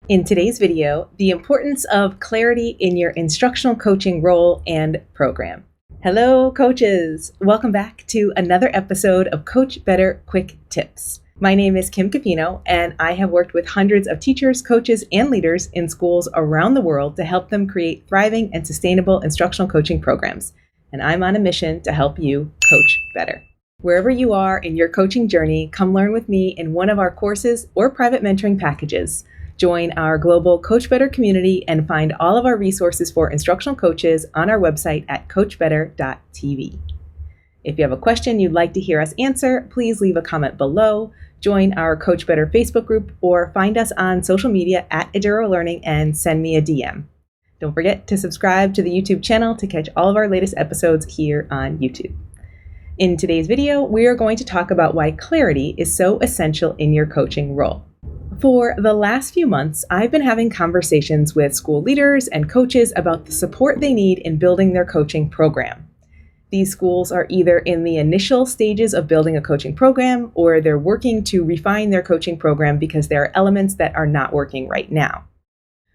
In today's video, the importance of clarity in your instructional coaching role and program. Hello, coaches! Welcome back to another episode of Coach Better Quick Tips. My name is Kim Capino, and I have worked with hundreds of teachers, coaches, and leaders in schools around the world to help them create thriving and sustainable instructional coaching programs. And I'm on a mission to help you coach better. Wherever you are in your coaching journey, come learn with me in one of our courses or private mentoring packages. Join our global Coach Better community and find all of our resources for instructional coaches on our website at coachbetter.tv. If you have a question you'd like to hear us answer, please leave a comment below, join our Coach Better Facebook group, or find us on social media at Eduro Learning and send me a DM. Don't forget to subscribe to the YouTube channel to catch all of our latest episodes here on YouTube. In today's video, we are going to talk about why clarity is so essential in your coaching role. For the last few months, I've been having conversations with school leaders and coaches about the support they need in building their coaching program. These schools are either in the initial stages of building a coaching program, or they're working to refine their coaching program because there are elements that are not working right now.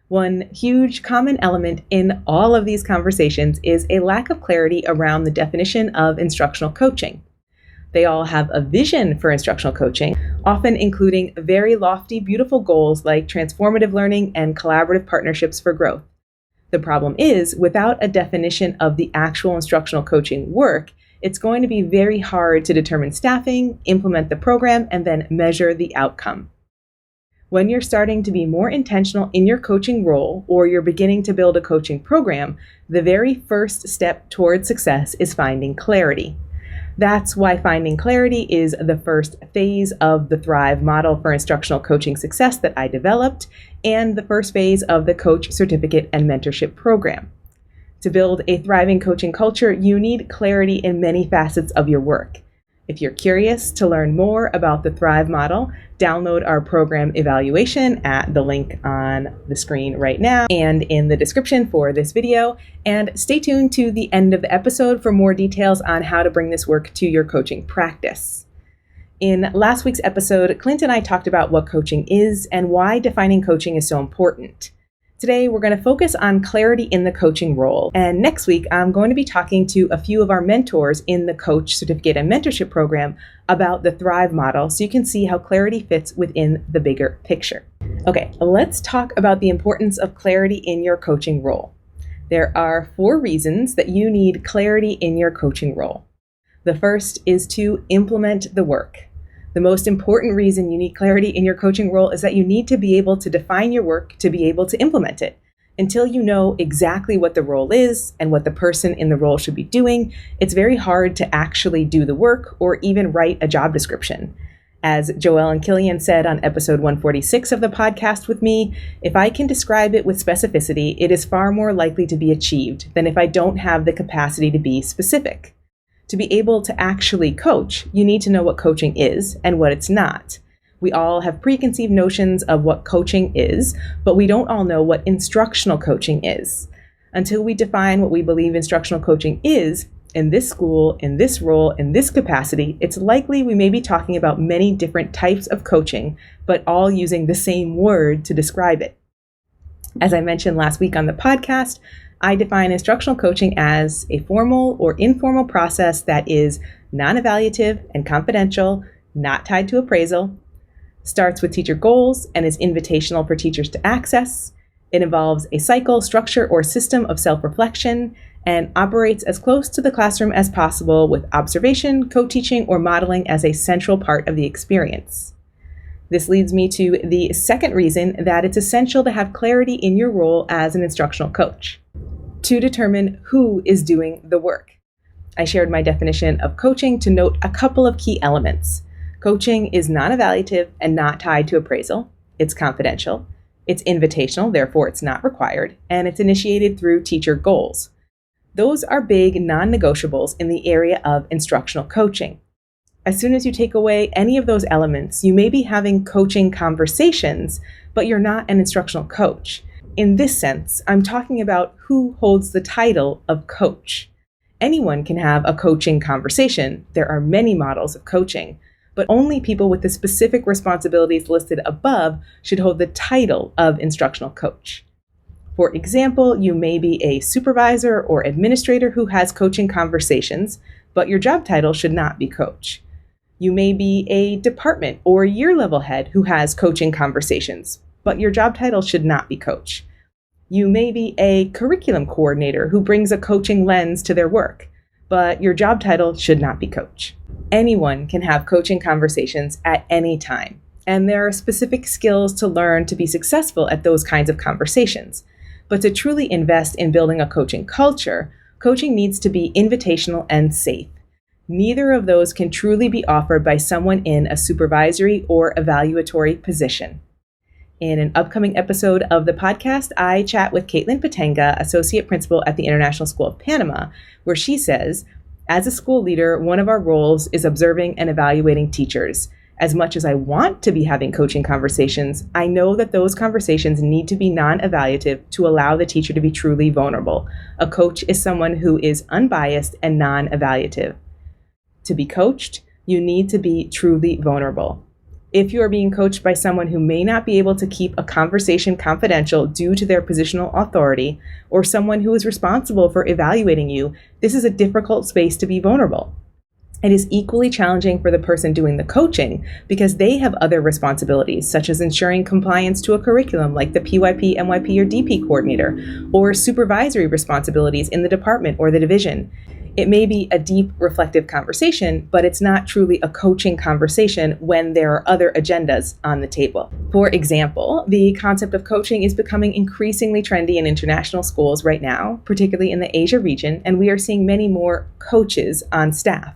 One huge common element in all of these conversations is a lack of clarity around the definition of instructional coaching. They all have a vision for instructional coaching, often including very lofty, beautiful goals like transformative learning and collaborative partnerships for growth. The problem is, without a definition of the actual instructional coaching work, it's going to be very hard to determine staffing, implement the program, and then measure the outcome. When you're starting to be more intentional in your coaching role, or you're beginning to build a coaching program, the very first step toward success is finding clarity. That's why finding clarity is the first phase of the Thrive model for instructional coaching success that I developed, and the first phase of the Coach Certificate and Mentorship Program. To build a thriving coaching culture, you need clarity in many facets of your work. If you're curious to learn more about the Thrive model, download our program evaluation at the link on the screen right now and in the description for this video. And stay tuned to the end of the episode for more details on how to bring this work to your coaching practice. In last week's episode, Clint and I talked about what coaching is and why defining coaching is so important. Today, we're going to focus on clarity in the coaching role. And next week, I'm going to be talking to a few of our mentors in the Coach Certificate and Mentorship Program about the Thrive model so you can see how clarity fits within the bigger picture. Okay, let's talk about the importance of clarity in your coaching role. There are 4 reasons that you need clarity in your coaching role. The first is to implement the work. The most important reason you need clarity in your coaching role is that you need to be able to define your work to be able to implement it. Until you know exactly what the role is and what the person in the role should be doing, it's very hard to actually do the work or even write a job description. As Joelle and Killian said on episode 146 of the podcast with me, if I can describe it with specificity, it is far more likely to be achieved than if I don't have the capacity to be specific. To be able to actually coach, you need to know what coaching is and what it's not. We all have preconceived notions of what coaching is, but we don't all know what instructional coaching is. Until we define what we believe instructional coaching is, in this school, in this role, in this capacity, it's likely we may be talking about many different types of coaching, but all using the same word to describe it. As I mentioned last week on the podcast, I define instructional coaching as a formal or informal process that is non-evaluative and confidential, not tied to appraisal, starts with teacher goals, and is invitational for teachers to access. It involves a cycle, structure, or system of self-reflection, and operates as close to the classroom as possible with observation, co-teaching, or modeling as a central part of the experience. This leads me to the second reason that it's essential to have clarity in your role as an instructional coach. To determine who is doing the work. I shared my definition of coaching to note a couple of key elements. Coaching is non-evaluative and not tied to appraisal. It's confidential. It's invitational, therefore it's not required. And it's initiated through teacher goals. Those are big non-negotiables in the area of instructional coaching. As soon as you take away any of those elements, you may be having coaching conversations, but you're not an instructional coach. In this sense, I'm talking about who holds the title of coach. Anyone can have a coaching conversation. There are many models of coaching, but only people with the specific responsibilities listed above should hold the title of instructional coach. For example, you may be a supervisor or administrator who has coaching conversations, but your job title should not be coach. You may be a department or year level head who has coaching conversations, but your job title should not be coach. You may be a curriculum coordinator who brings a coaching lens to their work, but your job title should not be coach. Anyone can have coaching conversations at any time, and there are specific skills to learn to be successful at those kinds of conversations. But to truly invest in building a coaching culture, coaching needs to be invitational and safe. Neither of those can truly be offered by someone in a supervisory or evaluatory position. In an upcoming episode of the podcast, I chat with Caitlin Patenga, Associate Principal at the International School of Panama, where she says, as a school leader, one of our roles is observing and evaluating teachers. As much as I want to be having coaching conversations, I know that those conversations need to be non-evaluative to allow the teacher to be truly vulnerable. A coach is someone who is unbiased and non-evaluative. To be coached, you need to be truly vulnerable. If you are being coached by someone who may not be able to keep a conversation confidential due to their positional authority, or someone who is responsible for evaluating you, this is a difficult space to be vulnerable. It is equally challenging for the person doing the coaching because they have other responsibilities, such as ensuring compliance to a curriculum like the PYP, MYP, or DP coordinator, or supervisory responsibilities in the department or the division. It may be a deep, reflective conversation, but it's not truly a coaching conversation when there are other agendas on the table. For example, the concept of coaching is becoming increasingly trendy in international schools right now, particularly in the Asia region, and we are seeing many more coaches on staff.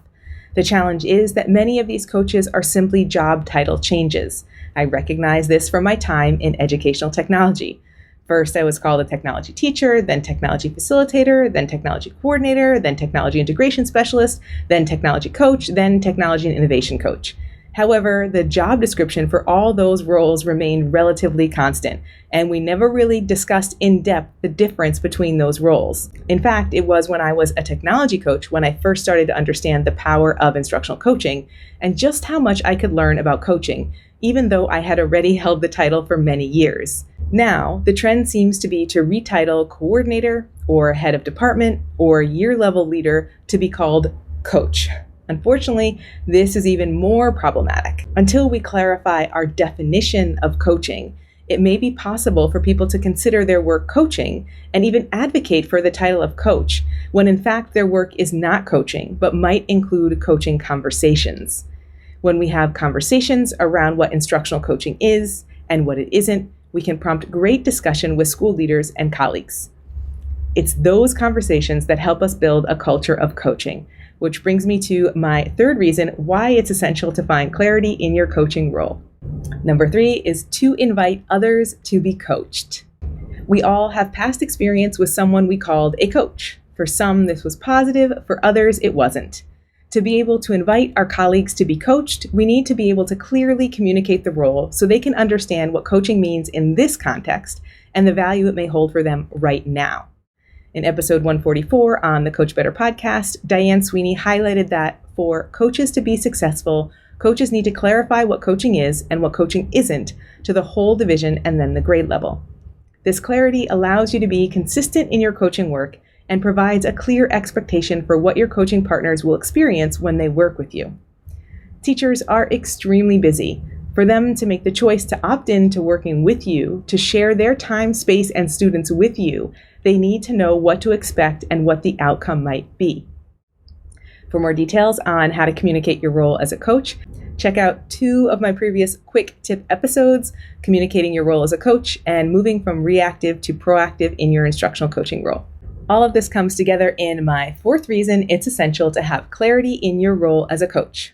The challenge is that many of these coaches are simply job title changes. I recognize this from my time in educational technology. First, I was called a technology teacher, then technology facilitator, then technology coordinator, then technology integration specialist, then technology coach, then technology and innovation coach. However, the job description for all those roles remained relatively constant, and we never really discussed in depth the difference between those roles. In fact, it was when I was a technology coach when I first started to understand the power of instructional coaching and just how much I could learn about coaching, even though I had already held the title for many years. Now, the trend seems to be to retitle coordinator or head of department or year-level leader to be called coach. Unfortunately, this is even more problematic. Until we clarify our definition of coaching, it may be possible for people to consider their work coaching and even advocate for the title of coach, when in fact their work is not coaching, but might include coaching conversations. When we have conversations around what instructional coaching is and what it isn't, we can prompt great discussion with school leaders and colleagues. It's those conversations that help us build a culture of coaching, which brings me to my third reason why it's essential to find clarity in your coaching role. Number 3 is to invite others to be coached. We all have past experience with someone we called a coach. For some, this was positive. For others, it wasn't. To be able to invite our colleagues to be coached, we need to be able to clearly communicate the role so they can understand what coaching means in this context and the value it may hold for them right now. In episode 144 on the Coach Better podcast, Diane Sweeney highlighted that for coaches to be successful, coaches need to clarify what coaching is and what coaching isn't to the whole division and then the grade level. This clarity allows you to be consistent in your coaching work and provides a clear expectation for what your coaching partners will experience when they work with you. Teachers are extremely busy. For them to make the choice to opt in to working with you, to share their time, space, and students with you, they need to know what to expect and what the outcome might be. For more details on how to communicate your role as a coach, check out 2 of my previous quick tip episodes, Communicating Your Role as a Coach and Moving from Reactive to Proactive in Your Instructional Coaching Role. All of this comes together in my 4th reason it's essential to have clarity in your role as a coach.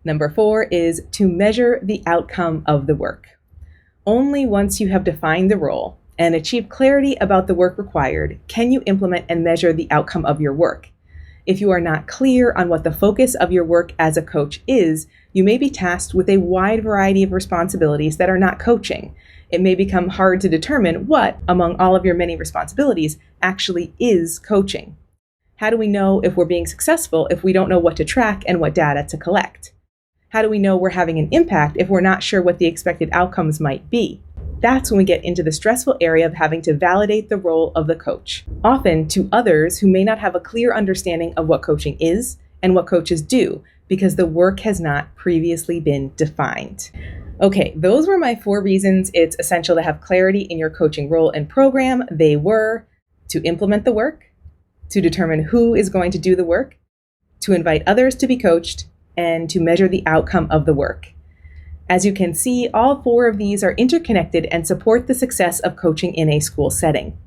Number 4 is to measure the outcome of the work. Only once you have defined the role and achieved clarity about the work required can you implement and measure the outcome of your work. If you are not clear on what the focus of your work as a coach is, you may be tasked with a wide variety of responsibilities that are not coaching. It may become hard to determine what, among all of your many responsibilities, actually is coaching. How do we know if we're being successful if we don't know what to track and what data to collect? How do we know we're having an impact if we're not sure what the expected outcomes might be? That's when we get into the stressful area of having to validate the role of the coach, often to others who may not have a clear understanding of what coaching is and what coaches do, because the work has not previously been defined. Okay, those were my 4 reasons it's essential to have clarity in your coaching role and program. They were to implement the work, to determine who is going to do the work, to invite others to be coached, and to measure the outcome of the work. As you can see, all 4 of these are interconnected and support the success of coaching in a school setting.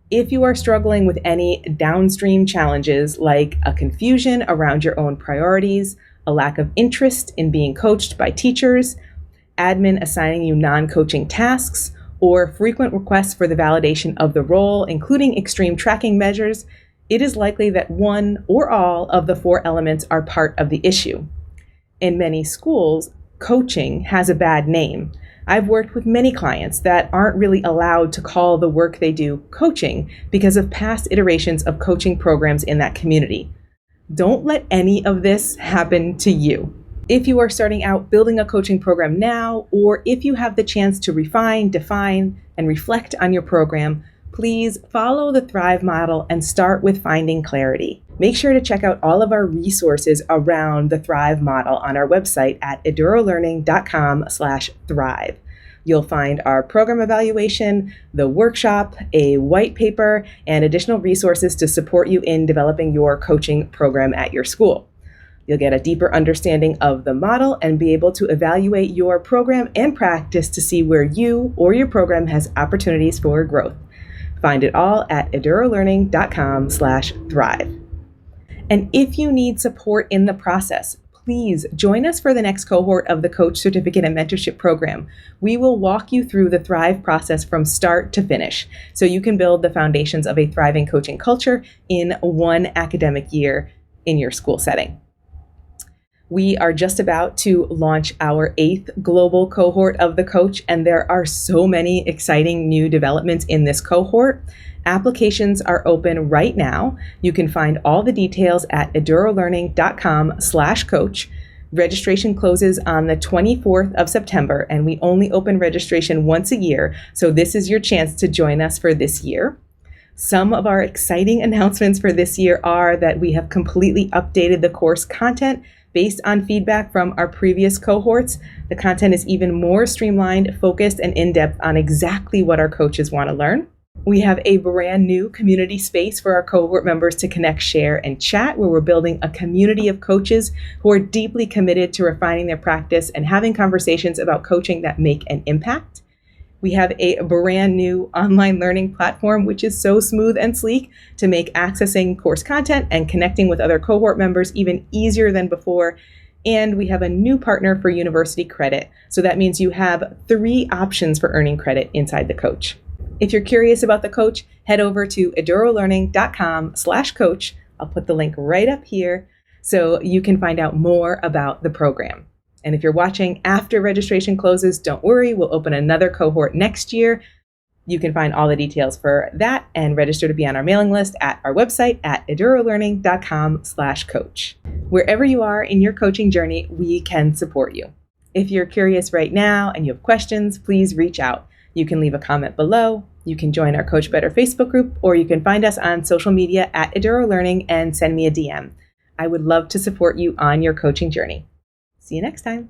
If you are struggling with any downstream challenges like a confusion around your own priorities, a lack of interest in being coached by teachers, admin assigning you non-coaching tasks, or frequent requests for the validation of the role, including extreme tracking measures, it is likely that one or all of the 4 elements are part of the issue. In many schools, coaching has a bad name. I've worked with many clients that aren't really allowed to call the work they do coaching because of past iterations of coaching programs in that community. Don't let any of this happen to you. If you are starting out building a coaching program now, or if you have the chance to refine, define, and reflect on your program, please follow the Thrive model and start with finding clarity. Make sure to check out all of our resources around the Thrive model on our website at edurolearning.com/thrive. You'll find our program evaluation, the workshop, a white paper, and additional resources to support you in developing your coaching program at your school. You'll get a deeper understanding of the model and be able to evaluate your program and practice to see where you or your program has opportunities for growth. Find it all at edurolearning.com/thrive. And if you need support in the process, please join us for the next cohort of the Coach Certificate and Mentorship Program. We will walk you through the Thrive process from start to finish, so you can build the foundations of a thriving coaching culture in 1 academic year in your school setting. We are just about to launch our 8th global cohort of the Coach, and there are so many exciting new developments in this cohort. Applications are open right now. You can find all the details at edurolearning.com/coach. Registration closes on the 24th of September, and we only open registration once a year, so this is your chance to join us for this year. Some of our exciting announcements for this year are that we have completely updated the course content based on feedback from our previous cohorts. The content is even more streamlined, focused, and in-depth on exactly what our coaches want to learn. We have a brand new community space for our cohort members to connect, share, and chat, where we're building a community of coaches who are deeply committed to refining their practice and having conversations about coaching that make an impact. We have a brand new online learning platform, which is so smooth and sleek to make accessing course content and connecting with other cohort members even easier than before. And we have a new partner for university credit. So that means you have 3 options for earning credit inside the Coach. If you're curious about the Coach, head over to edurolearning.com/coach. I'll put the link right up here so you can find out more about the program. And if you're watching after registration closes, don't worry, we'll open another cohort next year. You can find all the details for that and register to be on our mailing list at our website at edurolearning.com/coach. Wherever you are in your coaching journey, we can support you. If you're curious right now and you have questions, please reach out. You can leave a comment below, you can join our Coach Better Facebook group, or you can find us on social media at Eduro Learning and send me a DM. I would love to support you on your coaching journey. See you next time.